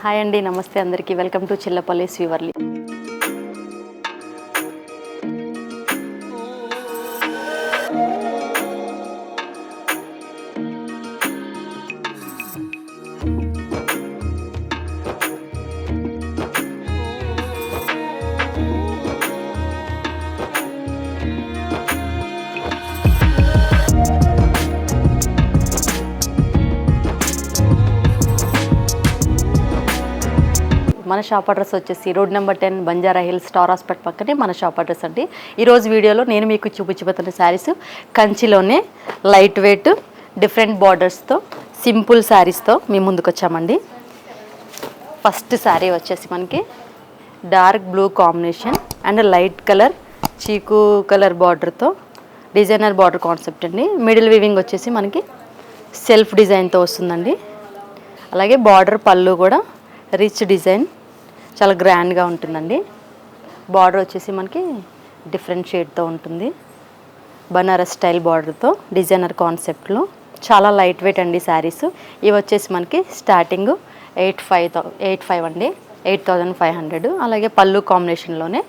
Hi అండి, నమస్తే అందరికీ. Welcome to Chillapalli Srivarli. మన షాప్ అడ్రస్ వచ్చేసి road number 10 Banjara hills star hospital పక్కనే మన షాప్ అడ్రస్ అండి. ఈరోజు వీడియోలో నేను మీకు చూపించబోతున్న శారీస్ కంచిలోనే లైట్ వెయిట్ డిఫరెంట్ బార్డర్స్తో సింపుల్ శారీస్తో మీ ముందుకు వచ్చామండి. ఫస్ట్ శారీ వచ్చేసి మనకి dark blue combination and light colour chikoo colour బార్డర్తో డిజైనర్ బార్డర్ కాన్సెప్ట్ అండి. మిడిల్ వీవింగ్ వచ్చేసి మనకి సెల్ఫ్ డిజైన్తో వస్తుందండి. అలాగే బార్డర్ పళ్ళు కూడా రిచ్ డిజైన్ చాలా గ్రాండ్గా ఉంటుందండి. బార్డర్ వచ్చేసి మనకి డిఫరెంట్ షేడ్తో ఉంటుంది. బనారస్ స్టైల్ బార్డర్తో డిజైనర్ కాన్సెప్ట్లో చాలా లైట్ వెయిట్ అండి శారీస్. ఇవి వచ్చేసి మనకి స్టార్టింగ్ 8,500 అండి, 8,500. అలాగే పళ్ళు కాంబినేషన్లోనే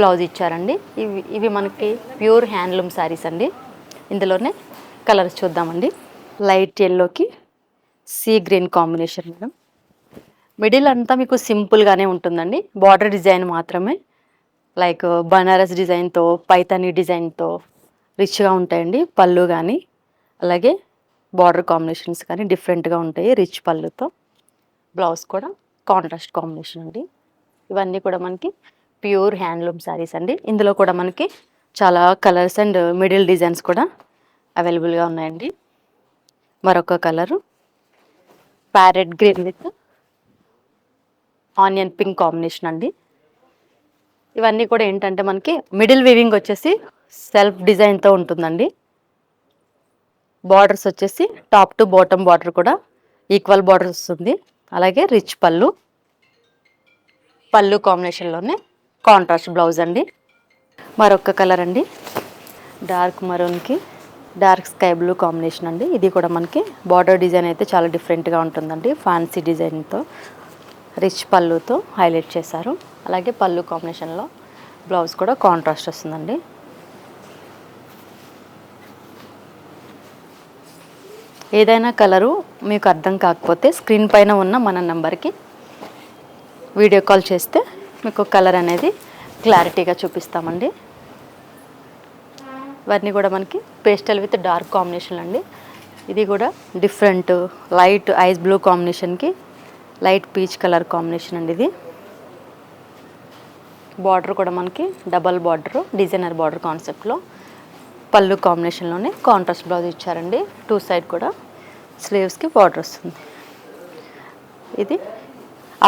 బ్లౌజ్ ఇచ్చారండి. ఇవి మనకి ప్యూర్ హ్యాండ్లూమ్ శారీస్ అండి. ఇందులోనే కలర్స్ చూద్దామండి. లైట్ ఎల్లోకి sea green combination madam. Middle అంతా మీకు సింపుల్గానే ఉంటుందండి. బార్డర్ డిజైన్ మాత్రమే లైక్ బనారస్ డిజైన్తో పైతానీ డిజైన్తో రిచ్గా ఉంటాయండి. పళ్ళు కానీ అలాగే బార్డర్ కాంబినేషన్స్ కానీ డిఫరెంట్గా ఉంటాయి. రిచ్ పళ్ళుతో బ్లౌజ్ కూడా కాంట్రాస్ట్ కాంబినేషన్ అండి. ఇవన్నీ కూడా మనకి ప్యూర్ హ్యాండ్లూమ్ శారీస్ అండి. ఇందులో కూడా మనకి చాలా కలర్స్ అండ్ మిడిల్ డిజైన్స్ కూడా అవైలబుల్గా ఉన్నాయండి. మరొక colour parrot green with onion pink combination అండి. ఇవన్నీ కూడా ఏంటంటే మనకి మిడిల్ వీవింగ్ వచ్చేసి సెల్ఫ్ డిజైన్తో ఉంటుందండి. బార్డర్స్ వచ్చేసి టాప్ టు బాటమ్ బార్డర్ కూడా ఈక్వల్ బార్డర్ వస్తుంది. అలాగే రిచ్ పళ్ళు కాంబినేషన్లోనే కాంట్రాస్ట్ బ్లౌజ్ అండి. మరొక కలర్ అండి డార్క్ మరూన్కి డార్క్ స్కై బ్లూ కాంబినేషన్ అండి. ఇది కూడా మనకి బార్డర్ డిజైన్ అయితే చాలా డిఫరెంట్గా ఉంటుందండి. ఫ్యాన్సీ డిజైన్తో రిచ్ పళ్ళుతో హైలైట్ చేశారు. అలాగే పళ్ళు కాంబినేషన్లో బ్లౌజ్ కూడా కాంట్రాస్ట్ వస్తుందండి. ఏదైనా కలరు మీకు అర్థం కాకపోతే స్క్రీన్ పైన ఉన్న మన నెంబర్కి వీడియో కాల్ చేస్తే మీకు కలర్ అనేది క్లారిటీగా చూపిస్తామండి. ఇవన్నీ కూడా మనకి పేస్టల్ విత్ డార్క్ కాంబినేషన్ అండి. ఇది కూడా డిఫరెంట్ లైట్ ఐస్ బ్లూ కాంబినేషన్కి లైట్ పీచ్ కలర్ కాంబినేషన్ అండి. ఇది బార్డర్ కూడా మనకి డబల్ బార్డర్ డిజైనర్ బార్డర్ కాన్సెప్ట్లో పళ్ళు కాంబినేషన్లోనే కాంట్రాస్ట్ బ్లౌజ్ ఇచ్చారండి. 2 సైడ్ కూడా స్లీవ్స్కి బార్డర్ వస్తుంది. ఇది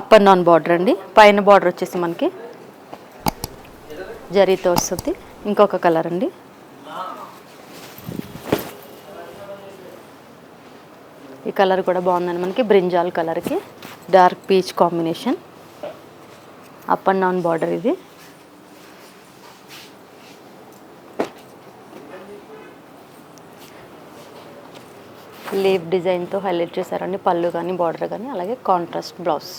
అప్ అండ్ డౌన్ బార్డర్ అండి. పైన బార్డర్ వచ్చేసి మనకి జరీతో వస్తుంది. ఇంకొక కలర్ అండి ఈ కలర్ కూడా బాగుందండి. మనకి బ్రింజాల్ కలర్కి dark peach combination up and down border. ఇది లీవ్ డిజైన్తో హైలైట్ చేశారండి. పళ్ళు కానీ బార్డర్ కానీ అలాగే కాంట్రాస్ట్ బ్లౌజ్.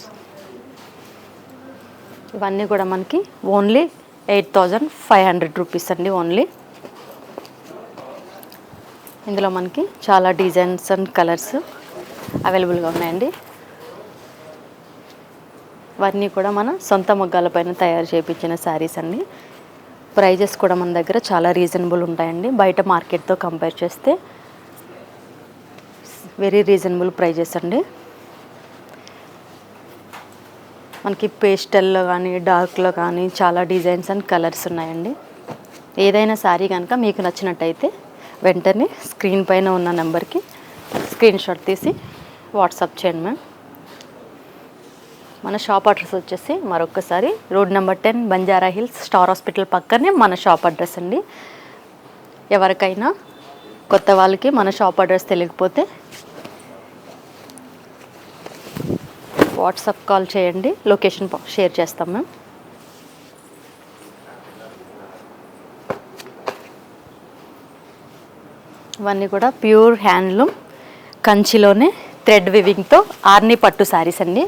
ఇవన్నీ కూడా మనకి ఓన్లీ 8,500 రూపీస్ అండి ఓన్లీ. ఇందులో మనకి చాలా డిజైన్స్ అండ్ కలర్స్ అవైలబుల్గా ఉన్నాయండి. ఇవన్నీ కూడా మన సొంత మగ్గాల పైన తయారు చేయించిన శారీస్ అండి. ప్రైజెస్ కూడా మన దగ్గర చాలా రీజనబుల్ ఉంటాయండి. బయట మార్కెట్తో కంపేర్ చేస్తే వెరీ రీజనబుల్ ప్రైజెస్ అండి. మనకి పేస్టల్లో కానీ డార్క్లో కానీ చాలా డిజైన్స్ అండ్ కలర్స్ ఉన్నాయండి. ఏదైనా శారీ కనుక మీకు నచ్చినట్టయితే వెంటనే స్క్రీన్ పైన ఉన్న నెంబర్కి స్క్రీన్ షాట్ తీసి వాట్సాప్ చేయండి మ్యామ్. మన షాప్ అడ్రస్ వచ్చేసి మరొకసారి road number 10 Banjara hills star hospital పక్కనే మన షాప్ అడ్రస్ అండి. ఎవరికైనా కొత్త వాళ్ళకి మన షాప్ అడ్రస్ తెలియకపోతే వాట్సాప్ కాల్ చేయండి, లొకేషన్ షేర్ చేస్తాం మ్యామ్. ఇవన్నీ కూడా ప్యూర్ హ్యాండ్లూమ్ కంచిలోనే థ్రెడ్ వివింగ్తో ఆర్ని పట్టు శారీస్ అండి.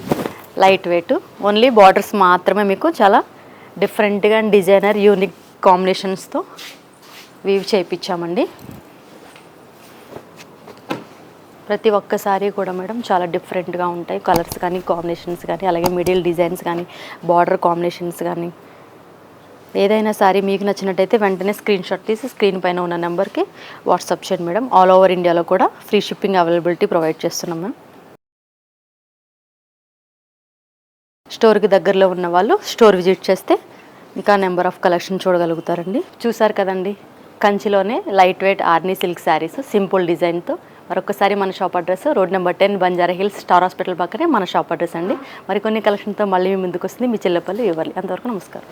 లైట్ వెయిట్, ఓన్లీ బార్డర్స్ మాత్రమే మీకు చాలా డిఫరెంట్గా అండ్ డిజైనర్ యూనిక్ కాంబినేషన్స్తో వీవ్ చేయించామండి. ప్రతి ఒక్క సారీ కూడా మేడం చాలా డిఫరెంట్గా ఉంటాయి, కలర్స్ కానీ కాంబినేషన్స్ కానీ, అలాగే మిడిల్ డిజైన్స్ కానీ, బార్డర్ కాంబినేషన్స్ కానీ. ఏదైనా సారీ మీకు నచ్చినట్టయితే వెంటనే స్క్రీన్ షాట్ తీసి స్క్రీన్ పైన ఉన్న నెంబర్కి వాట్సాప్ చేయండి మేడం. ఆల్ ఓవర్ ఇండియాలో కూడా ఫ్రీ షిప్పింగ్ అవైలబిలిటీ ప్రొవైడ్ చేస్తున్నాం మ్యామ్. స్టోర్కి దగ్గరలో ఉన్న వాళ్ళు స్టోర్ విజిట్ చేస్తే ఇంకా నెంబర్ ఆఫ్ కలెక్షన్ చూడగలుగుతారండి. చూసారు కదండి, కంచిలోనే light wait ఆర్నీ silk saris simple డిజైన్తో. మరొకసారి మన shop address road number 10 Banjara hills star hospital పక్కనే మన షాప్ అడ్రస్ అండి. మరికొన్ని కలెక్షన్తో మళ్ళీ మీ ముందుకు వస్తుంది మీ చిల్లపల్లి ఇవ్వాలి. అంతవరకు నమస్కారం.